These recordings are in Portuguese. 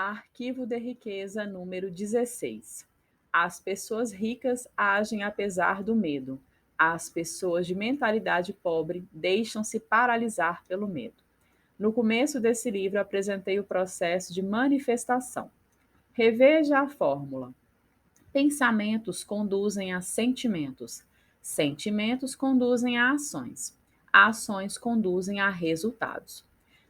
Arquivo de riqueza número 16. As pessoas ricas agem apesar do medo. As pessoas de mentalidade pobre deixam-se paralisar pelo medo. No começo desse livro, apresentei o processo de manifestação. Reveja a fórmula. Pensamentos conduzem a sentimentos. Sentimentos conduzem a ações. Ações conduzem a resultados.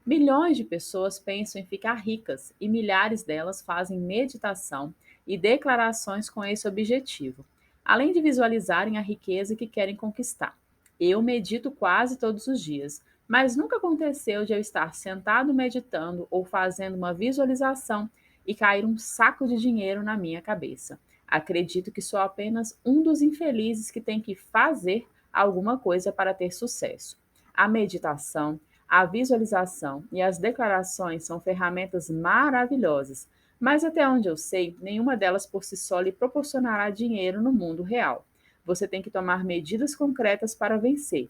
Milhões de pessoas pensam em ficar ricas e milhares delas fazem meditação e declarações com esse objetivo, além de visualizarem a riqueza que querem conquistar. Eu medito quase todos os dias, mas nunca aconteceu de eu estar sentado meditando ou fazendo uma visualização e cair um saco de dinheiro na minha cabeça. Acredito que sou apenas um dos infelizes que tem que fazer alguma coisa para ter sucesso. A meditação, a visualização e as declarações são ferramentas maravilhosas, mas até onde eu sei, nenhuma delas por si só lhe proporcionará dinheiro no mundo real. Você tem que tomar medidas concretas para vencer.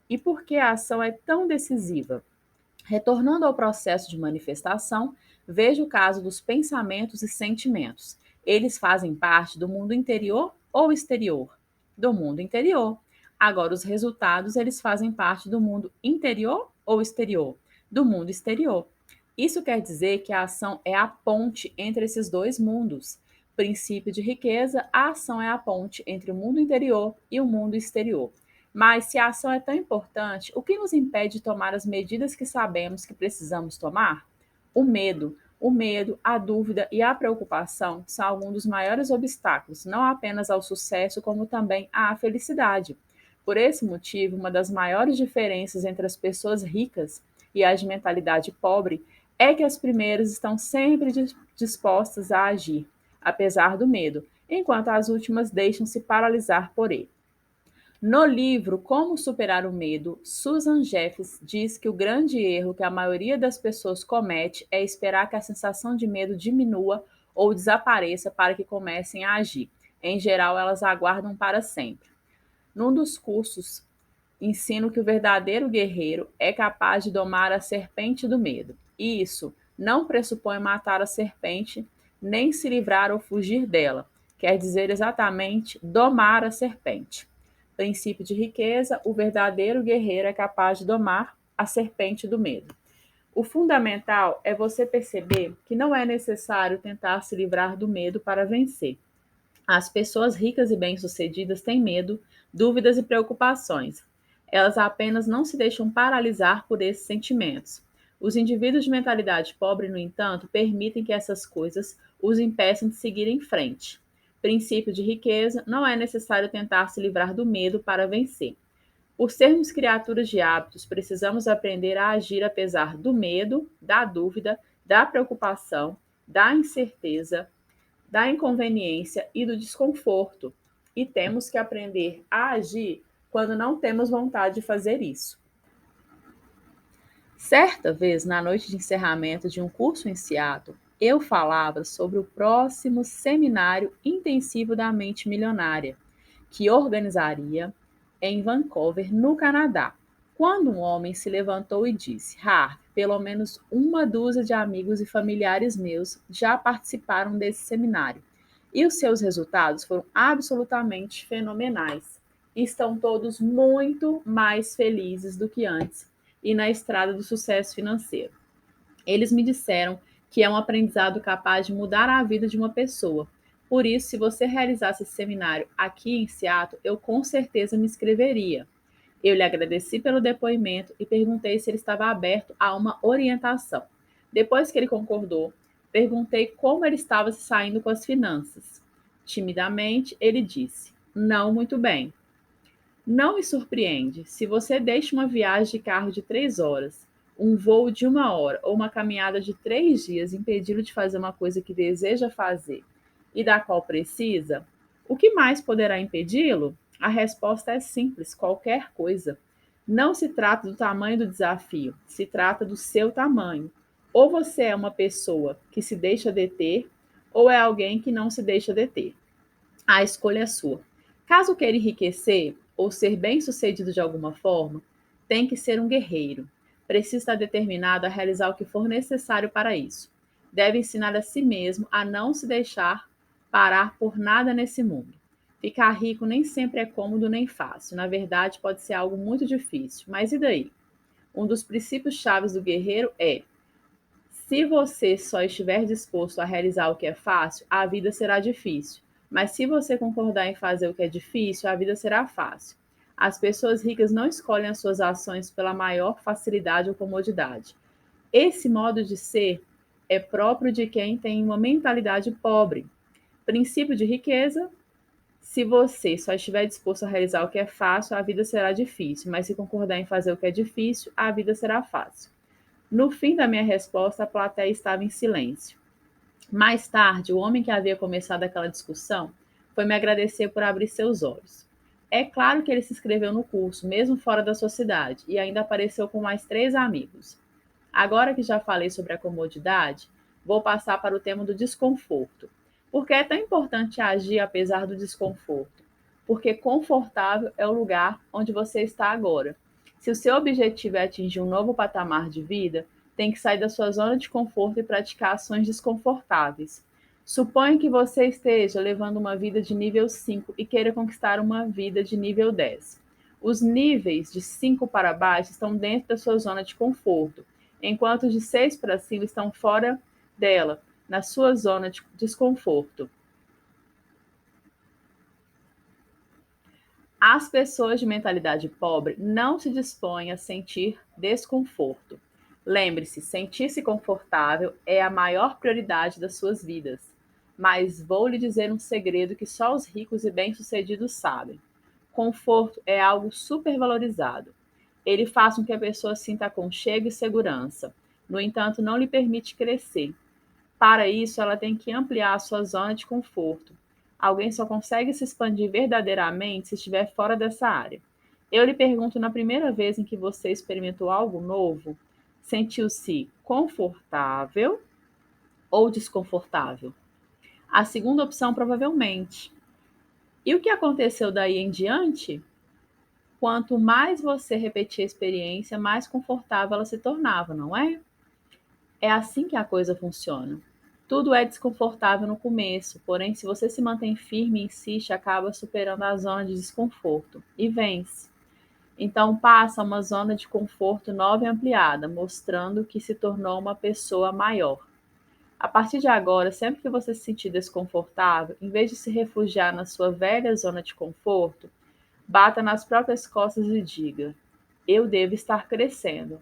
E por que a ação é tão decisiva? Retornando ao processo de manifestação, veja o caso dos pensamentos e sentimentos. Eles fazem parte do mundo interior ou exterior? Do mundo interior. Agora, os resultados, eles fazem parte do mundo interior ou exterior? Do mundo exterior. Isso quer dizer que a ação é a ponte entre esses dois mundos. Princípio de riqueza, a ação é a ponte entre o mundo interior e o mundo exterior. Mas se a ação é tão importante, o que nos impede de tomar as medidas que sabemos que precisamos tomar? O medo. O medo, a dúvida e a preocupação são alguns dos maiores obstáculos, não apenas ao sucesso, como também à felicidade. Por esse motivo, uma das maiores diferenças entre as pessoas ricas e as de mentalidade pobre é que as primeiras estão sempre dispostas a agir, apesar do medo, enquanto as últimas deixam-se paralisar por ele. No livro Como Superar o Medo, Susan Jeffers diz que o grande erro que a maioria das pessoas comete é esperar que a sensação de medo diminua ou desapareça para que comecem a agir. Em geral, elas aguardam para sempre. Num dos cursos, ensino que o verdadeiro guerreiro é capaz de domar a serpente do medo. E isso não pressupõe matar a serpente, nem se livrar ou fugir dela. Quer dizer exatamente domar a serpente. Princípio de riqueza, o verdadeiro guerreiro é capaz de domar a serpente do medo. O fundamental é você perceber que não é necessário tentar se livrar do medo para vencer. As pessoas ricas e bem-sucedidas têm medo, dúvidas e preocupações. Elas apenas não se deixam paralisar por esses sentimentos. Os indivíduos de mentalidade pobre, no entanto, permitem que essas coisas os impeçam de seguir em frente. Princípio de riqueza, não é necessário tentar se livrar do medo para vencer. Por sermos criaturas de hábitos, precisamos aprender a agir apesar do medo, da dúvida, da preocupação, da incerteza, da inconveniência e do desconforto. E temos que aprender a agir quando não temos vontade de fazer isso. Certa vez, na noite de encerramento de um curso em Seattle, eu falava sobre o próximo seminário intensivo da mente milionária, que organizaria em Vancouver, no Canadá, quando um homem se levantou e disse: Harv, pelo menos uma dúzia de amigos e familiares meus já participaram desse seminário, e os seus resultados foram absolutamente fenomenais. Estão todos muito mais felizes do que antes e na estrada do sucesso financeiro. Eles me disseram que é um aprendizado capaz de mudar a vida de uma pessoa. Por isso, se você realizasse esse seminário aqui em Seattle, eu com certeza me inscreveria. Eu lhe agradeci pelo depoimento e perguntei se ele estava aberto a uma orientação. Depois que ele concordou, perguntei como ele estava se saindo com as finanças. Timidamente, ele disse: Não muito bem. Não me surpreende. Se você deixa uma viagem de carro de 3 horas, um voo de 1 hora ou uma caminhada de 3 dias impedi-lo de fazer uma coisa que deseja fazer e da qual precisa, o que mais poderá impedi-lo? A resposta é simples: qualquer coisa. Não se trata do tamanho do desafio, se trata do seu tamanho. Ou você é uma pessoa que se deixa deter, ou é alguém que não se deixa deter. A escolha é sua. Caso queira enriquecer ou ser bem-sucedido de alguma forma, tem que ser um guerreiro. Precisa estar determinado a realizar o que for necessário para isso. deve ensinar a si mesmo a não se deixar parar por nada nesse mundo. Ficar rico nem sempre é cômodo nem fácil. Na verdade, pode ser algo muito difícil. Mas e daí? Um dos princípios chaves do guerreiro é: se você só estiver disposto a realizar o que é fácil, a vida será difícil. Mas se você concordar em fazer o que é difícil, a vida será fácil. As pessoas ricas não escolhem as suas ações pela maior facilidade ou comodidade. Esse modo de ser é próprio de quem tem uma mentalidade pobre. Princípio de riqueza: se você só estiver disposto a realizar o que é fácil, a vida será difícil. Mas se concordar em fazer o que é difícil, a vida será fácil. No fim da minha resposta, a plateia estava em silêncio. Mais tarde, o homem que havia começado aquela discussão foi me agradecer por abrir seus olhos. É claro que ele se inscreveu no curso, mesmo fora da sua cidade, e ainda apareceu com mais 3 amigos. Agora que já falei sobre a comodidade, vou passar para o tema do desconforto. Por que é tão importante agir apesar do desconforto? Porque confortável é o lugar onde você está agora. Se o seu objetivo é atingir um novo patamar de vida, tem que sair da sua zona de conforto e praticar ações desconfortáveis. Suponha que você esteja levando uma vida de nível 5 e queira conquistar uma vida de nível 10. Os níveis de 5 para baixo estão dentro da sua zona de conforto, enquanto os de 6 para cima estão fora dela, na sua zona de desconforto. As pessoas de mentalidade pobre não se dispõem a sentir desconforto. Lembre-se, sentir-se confortável é a maior prioridade das suas vidas. Mas vou lhe dizer um segredo que só os ricos e bem-sucedidos sabem. Conforto é algo supervalorizado. Ele faz com que a pessoa sinta aconchego e segurança. No entanto, não lhe permite crescer. Para isso, ela tem que ampliar a sua zona de conforto. Alguém só consegue se expandir verdadeiramente se estiver fora dessa área. Eu lhe pergunto, na primeira vez em que você experimentou algo novo, sentiu-se confortável ou desconfortável? A segunda opção, provavelmente. E o que aconteceu daí em diante? Quanto mais você repetia a experiência, mais confortável ela se tornava, não é? É assim que a coisa funciona. Tudo é desconfortável no começo, porém, se você se mantém firme e insiste, acaba superando a zona de desconforto e vence. Então, passa a uma zona de conforto nova e ampliada, mostrando que se tornou uma pessoa maior. A partir de agora, sempre que você se sentir desconfortável, em vez de se refugiar na sua velha zona de conforto, bata nas próprias costas e diga: eu devo estar crescendo.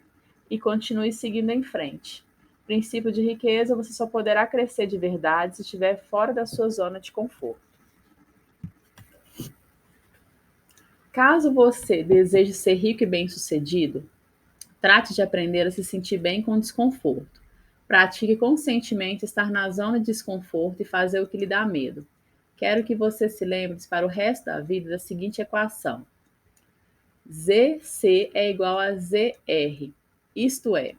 E continue seguindo em frente. Princípio de riqueza: você só poderá crescer de verdade se estiver fora da sua zona de conforto. Caso você deseje ser rico e bem-sucedido, trate de aprender a se sentir bem com desconforto. Pratique conscientemente estar na zona de desconforto e fazer o que lhe dá medo. Quero que você se lembre para o resto da vida da seguinte equação: ZC é igual a ZR, isto é,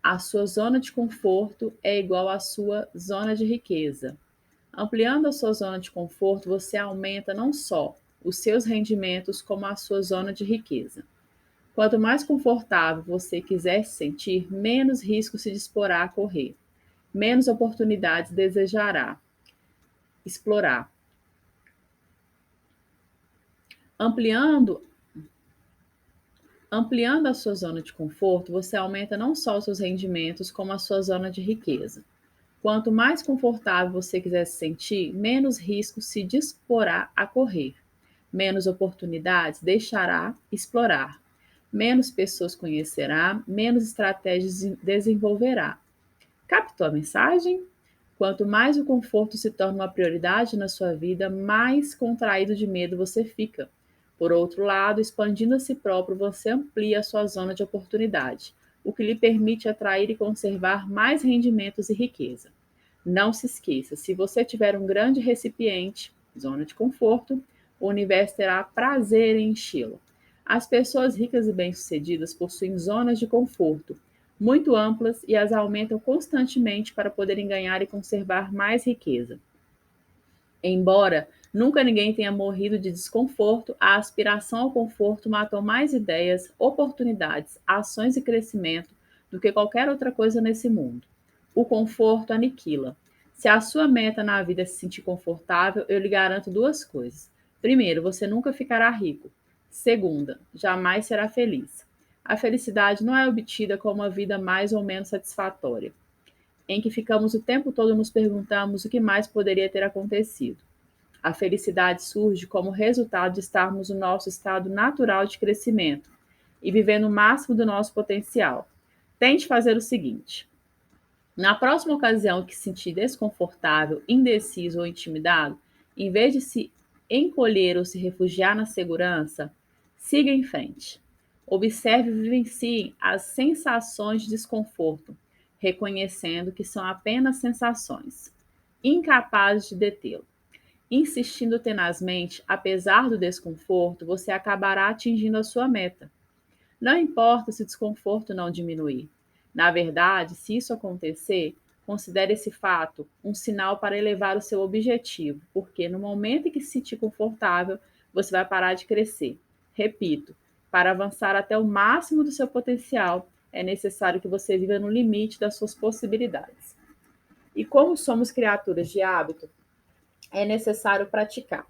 a sua zona de conforto é igual à sua zona de riqueza. Ampliando a sua zona de conforto, você aumenta não só os seus rendimentos, como a sua zona de riqueza. Quanto mais confortável você quiser se sentir, menos risco se disporá a correr, menos oportunidades desejará explorar. Ampliando Ampliando a sua zona de conforto, você aumenta não só os seus rendimentos, como a sua zona de riqueza. Quanto mais confortável você quiser se sentir, menos risco se disporá a correr, menos oportunidades deixará explorar, menos pessoas conhecerá, menos estratégias desenvolverá. Captou a mensagem? Quanto mais o conforto se torna uma prioridade na sua vida, mais contraído de medo você fica. Por outro lado, expandindo a si próprio, você amplia a sua zona de oportunidade, o que lhe permite atrair e conservar mais rendimentos e riqueza. Não se esqueça, se você tiver um grande recipiente, zona de conforto, o universo terá prazer em enchê-lo. As pessoas ricas e bem-sucedidas possuem zonas de conforto muito amplas e as aumentam constantemente para poderem ganhar e conservar mais riqueza. Embora nunca ninguém tenha morrido de desconforto, a aspiração ao conforto matou mais ideias, oportunidades, ações e crescimento do que qualquer outra coisa nesse mundo. O conforto aniquila. Se a sua meta na vida é se sentir confortável, eu lhe garanto duas coisas. Primeiro, você nunca ficará rico. Segunda, jamais será feliz. A felicidade não é obtida com uma vida mais ou menos satisfatória, em que ficamos o tempo todo nos perguntamos o que mais poderia ter acontecido. A felicidade surge como resultado de estarmos no nosso estado natural de crescimento e vivendo o máximo do nosso potencial. Tente fazer o seguinte: na próxima ocasião que se sentir desconfortável, indeciso ou intimidado, em vez de se encolher ou se refugiar na segurança, siga em frente. Observe e vivencie as sensações de desconforto, reconhecendo que são apenas sensações, incapazes de detê-lo. Insistindo tenazmente, apesar do desconforto, você acabará atingindo a sua meta. Não importa se o desconforto não diminuir. Na verdade, se isso acontecer, considere esse fato um sinal para elevar o seu objetivo, porque no momento em que se sentir confortável, você vai parar de crescer. Repito, para avançar até o máximo do seu potencial, é necessário que você viva no limite das suas possibilidades. E como somos criaturas de hábito, é necessário praticar.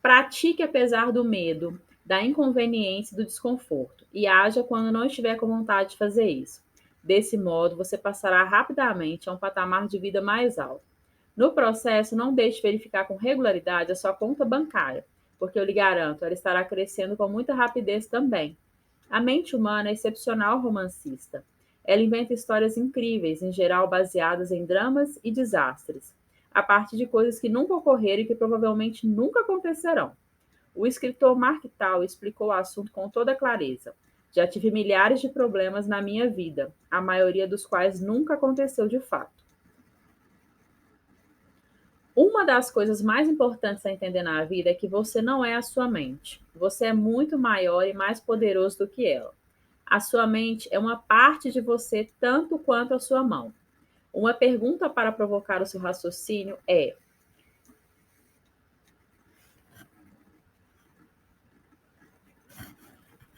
Pratique apesar do medo, da inconveniência e do desconforto, e haja quando não estiver com vontade de fazer isso. Desse modo, você passará rapidamente a um patamar de vida mais alto. No processo, não deixe de verificar com regularidade a sua conta bancária, porque eu lhe garanto, ela estará crescendo com muita rapidez também. A mente humana é excepcional romancista. Ela inventa histórias incríveis, em geral baseadas em dramas e desastres, a partir de coisas que nunca ocorreram e que provavelmente nunca acontecerão. O escritor Mark Twain explicou o assunto com toda clareza. Já tive milhares de problemas na minha vida, a maioria dos quais nunca aconteceu de fato. Uma das coisas mais importantes a entender na vida é que você não é a sua mente. Você é muito maior e mais poderoso do que ela. A sua mente é uma parte de você tanto quanto a sua mão. Uma pergunta para provocar o seu raciocínio é: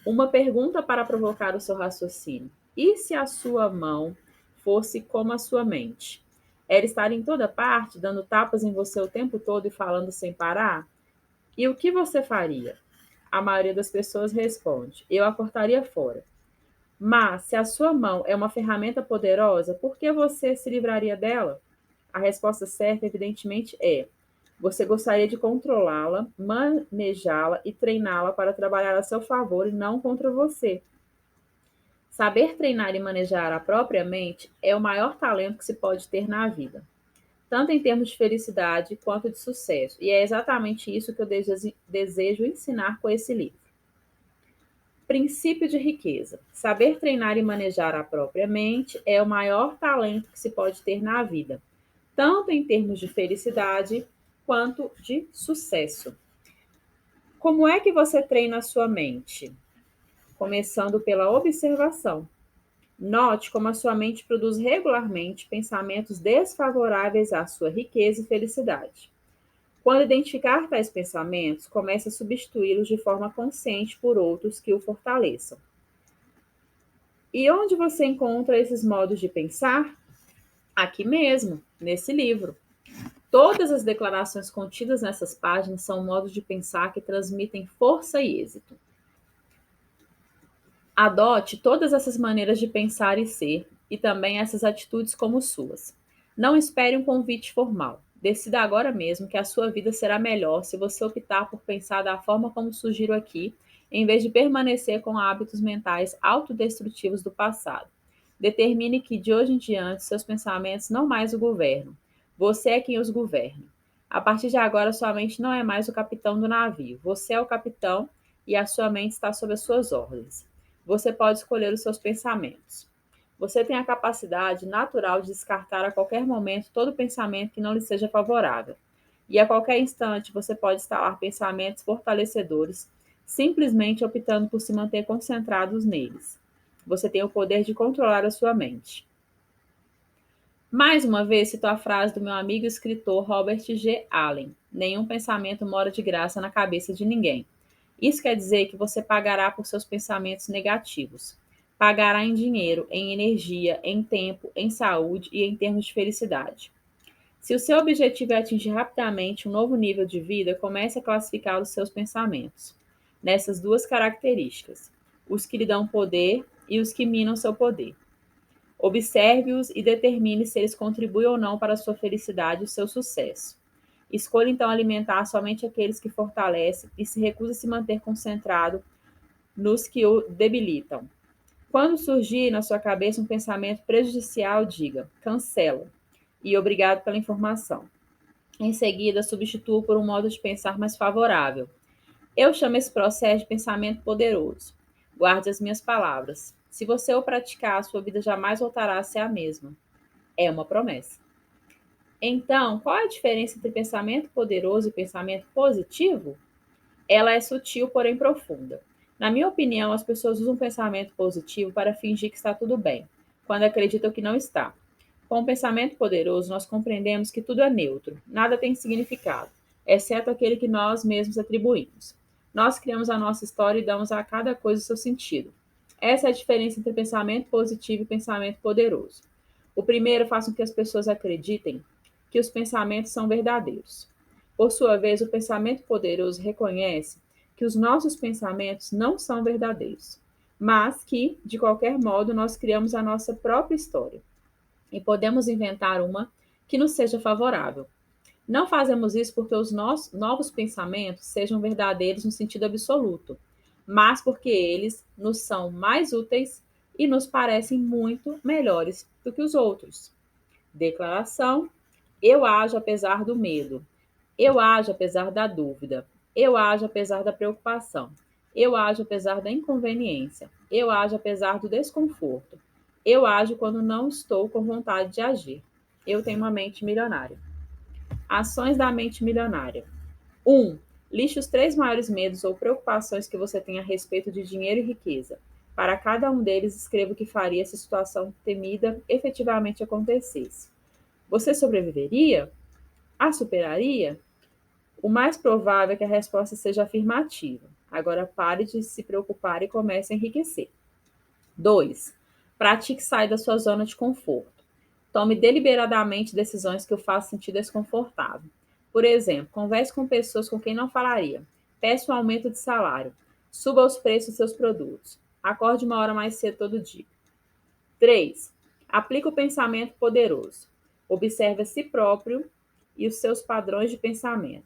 uma pergunta para provocar o seu raciocínio. E se a sua mão fosse como a sua mente? Ela estaria em toda parte, dando tapas em você o tempo todo e falando sem parar? E o que você faria? A maioria das pessoas responde: eu a cortaria fora. Mas, se a sua mão é uma ferramenta poderosa, por que você se livraria dela? A resposta certa, evidentemente, é: você gostaria de controlá-la, manejá-la e treiná-la para trabalhar a seu favor e não contra você. Saber treinar e manejar a própria mente é o maior talento que se pode ter na vida, tanto em termos de felicidade quanto de sucesso. E é exatamente isso que eu desejo ensinar com esse livro. Princípio de riqueza. Saber treinar e manejar a própria mente é o maior talento que se pode ter na vida, tanto em termos de felicidade quanto de sucesso. Como é que você treina a sua mente? Começando pela observação. Note como a sua mente produz regularmente pensamentos desfavoráveis à sua riqueza e felicidade. Quando identificar tais pensamentos, comece a substituí-los de forma consciente por outros que o fortaleçam. E onde você encontra esses modos de pensar? Aqui mesmo, nesse livro. Todas as declarações contidas nessas páginas são modos de pensar que transmitem força e êxito. Adote todas essas maneiras de pensar e ser, e também essas atitudes como suas. Não espere um convite formal. Decida agora mesmo que a sua vida será melhor se você optar por pensar da forma como sugiro aqui, em vez de permanecer com hábitos mentais autodestrutivos do passado. Determine que, de hoje em diante, seus pensamentos não mais o governam. Você é quem os governa. A partir de agora, sua mente não é mais o capitão do navio. Você é o capitão e a sua mente está sob as suas ordens. Você pode escolher os seus pensamentos. Você tem a capacidade natural de descartar a qualquer momento todo pensamento que não lhe seja favorável. E a qualquer instante você pode instalar pensamentos fortalecedores, simplesmente optando por se manter concentrados neles. Você tem o poder de controlar a sua mente. Mais uma vez, cito a frase do meu amigo escritor Robert G. Allen: nenhum pensamento mora de graça na cabeça de ninguém. Isso quer dizer que você pagará por seus pensamentos negativos. pagará em dinheiro, em energia, em tempo, em saúde e em termos de felicidade. Se o seu objetivo é atingir rapidamente um novo nível de vida, comece a classificar os seus pensamentos nessas duas características: os que lhe dão poder e os que minam seu poder. Observe-os e determine se eles contribuem ou não para a sua felicidade e o seu sucesso. Escolha então alimentar somente aqueles que fortalecem e se recusa a se manter concentrado nos que o debilitam. Quando surgir na sua cabeça um pensamento prejudicial, diga: cancela e obrigado pela informação. Em seguida, substitua por um modo de pensar mais favorável. Eu chamo esse processo de pensamento poderoso. Guarde as minhas palavras. Se você o praticar, a sua vida jamais voltará a ser a mesma. É uma promessa. Então, qual é a diferença entre pensamento poderoso e pensamento positivo? Ela é sutil, porém profunda. Na minha opinião, as pessoas usam pensamento positivo para fingir que está tudo bem, quando acreditam que não está. Com o pensamento poderoso, nós compreendemos que tudo é neutro, nada tem significado, exceto aquele que nós mesmos atribuímos. Nós criamos a nossa história e damos a cada coisa o seu sentido. Essa é a diferença entre pensamento positivo e pensamento poderoso. O primeiro faz com que as pessoas acreditem que os pensamentos são verdadeiros. Por sua vez, o pensamento poderoso reconhece que os nossos pensamentos não são verdadeiros, mas que, de qualquer modo, nós criamos a nossa própria história e podemos inventar uma que nos seja favorável. Não fazemos isso porque os nossos novos pensamentos sejam verdadeiros no sentido absoluto, mas porque eles nos são mais úteis e nos parecem muito melhores do que os outros. Declaração: eu ajo apesar do medo. Eu ajo apesar da dúvida. Eu ajo apesar da preocupação. Eu ajo apesar da inconveniência. Eu ajo apesar do desconforto. Eu ajo quando não estou com vontade de agir. Eu tenho uma mente milionária. Ações da mente milionária. 1. Liste os 3 maiores medos ou preocupações que você tem a respeito de dinheiro e riqueza. Para cada um deles, escreva o que faria se a situação temida efetivamente acontecesse. Você sobreviveria? A superaria? O mais provável é que a resposta seja afirmativa. Agora pare de se preocupar e comece a enriquecer. 2. Pratique sair da sua zona de conforto. Tome deliberadamente decisões que o façam sentir desconfortável. Por exemplo, converse com pessoas com quem não falaria. Peça um aumento de salário. Suba os preços dos seus produtos. Acorde uma hora mais cedo todo dia. 3. Aplique o pensamento poderoso. Observe a si próprio e os seus padrões de pensamento.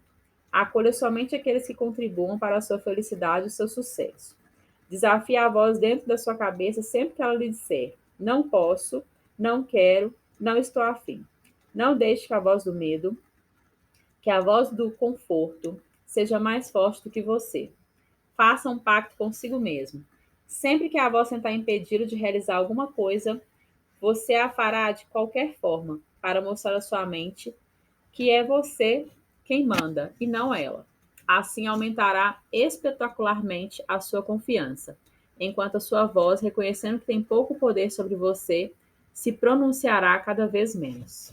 Acolha somente aqueles que contribuam para a sua felicidade e o seu sucesso. Desafie a voz dentro da sua cabeça sempre que ela lhe disser: não posso, não quero, não estou afim. Não deixe que a voz do medo, que a voz do conforto, seja mais forte do que você. Faça um pacto consigo mesmo. Sempre que a voz tentar impedi-lo de realizar alguma coisa, você a fará de qualquer forma para mostrar à sua mente que é você quem manda e não ela. Assim aumentará espetacularmente a sua confiança, enquanto a sua voz, reconhecendo que tem pouco poder sobre você, se pronunciará cada vez menos.